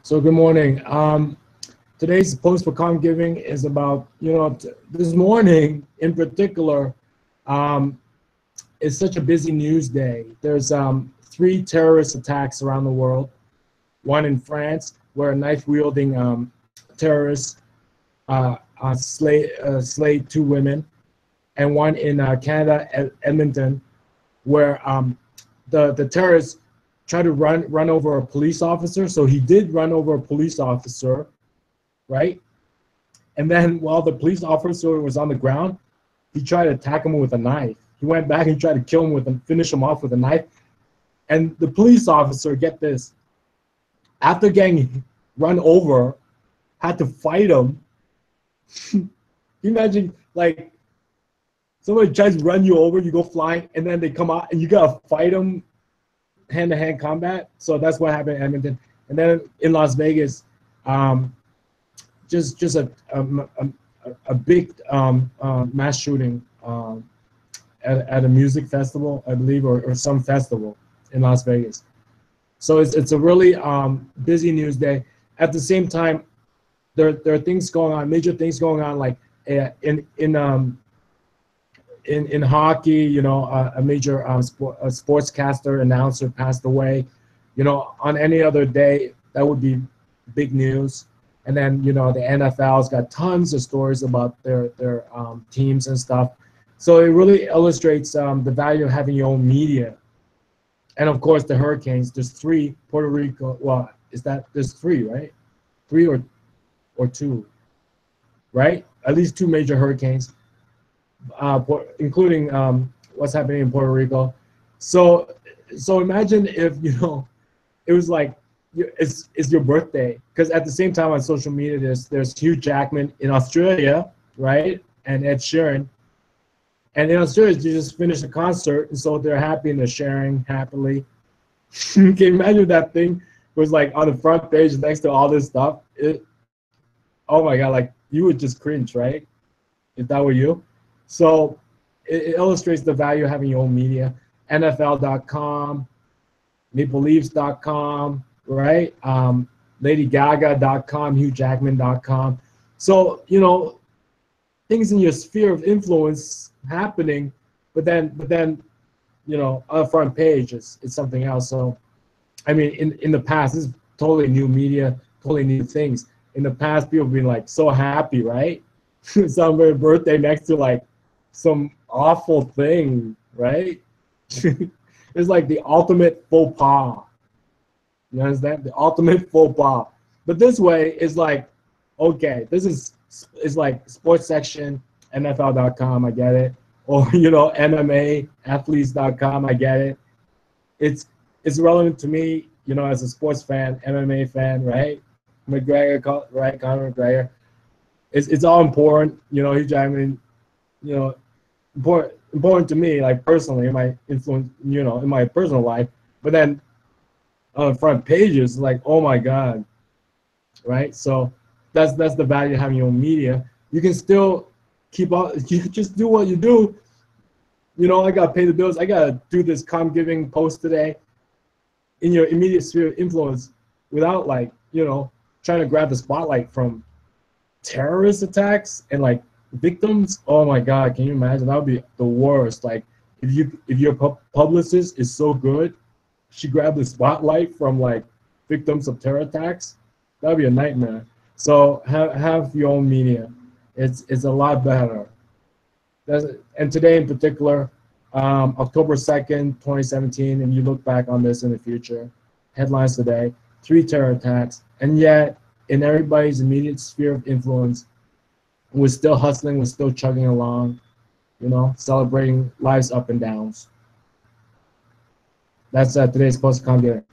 So good morning. Today's post for COMMGiving is about, this morning in particular, it's such a busy news day. There's 3 terrorist attacks around the world. One in France, where a knife-wielding terrorist slayed 2 women, and one in Canada, Edmonton, where the terrorists tried to run over a police officer. So he did run over a police officer, right? And then while the police officer was on the ground, he tried to attack him with a knife. He went back and tried to kill him finish him off with a knife. And the police officer, get this, after getting run over, had to fight him. Can you imagine, like, somebody tries to run you over, you go flying, and then they come out and you gotta fight them hand-to-hand combat. So that's what happened in Edmonton. And then in Las Vegas, just a big mass shooting at a music festival, I believe, or some festival in Las Vegas. So it's a really busy news day. At the same time, there are things going on, major things going on, like in hockey, a major sportscaster announcer passed away. On any other day, that would be big news. And then, the NFL's got tons of stories about their teams and stuff. So it really illustrates the value of having your own media. And of course, the hurricanes. There's 3. Puerto Rico. Well, there's 3, right? 3 or 2, right? At least 2 major hurricanes, including what's happening in Puerto Rico. So imagine if it was like it's your birthday, because at the same time on social media there's Hugh Jackman in Australia, right, and Ed Sheeran. And in Australia, you just finished a concert, and so they're happy and they're sharing happily. Can you imagine that thing was like on the front page next to all this stuff? Oh my God, like you would just cringe, right? If that were you. So it illustrates the value of having your own media. NFL.com, MapleLeafs.com, right? LadyGaga.com, HughJackman.com. So, things in your sphere of influence happening, but then on the front page it's something else. So I mean, in the past, this is totally new media, totally new things. In the past, people have been like so happy, right? Somebody's birthday next to like some awful thing, right? It's like the ultimate faux pas. You understand? The ultimate faux pas. But this way is like, okay, this is like sports section, NFL.com, I get it. Or, MMA, athletes.com, I get it. It's relevant to me, as a sports fan, MMA fan, right? McGregor, right? Conor McGregor. It's all important, Hugh Jackman, important to me, like personally, in my influence, in my personal life. But then on the front pages, like, oh my God, right? So that's the value of having your own media. You can still keep up, you just do what you do. I got to pay the bills. I got to do this COMMGiving post today in your immediate sphere of influence without like, trying to grab the spotlight from terrorist attacks and like victims. Oh my God, can you imagine? That would be the worst. Like if your publicist is so good, she grabbed the spotlight from like victims of terror attacks. That would be a nightmare. So have your own media. It's a lot better. And today in particular, October 2nd, 2017, and you look back on this in the future, headlines today, 3 terror attacks, and yet in everybody's immediate sphere of influence, we're still hustling, we're still chugging along, celebrating life's up and downs. That's today's post COMMGiving.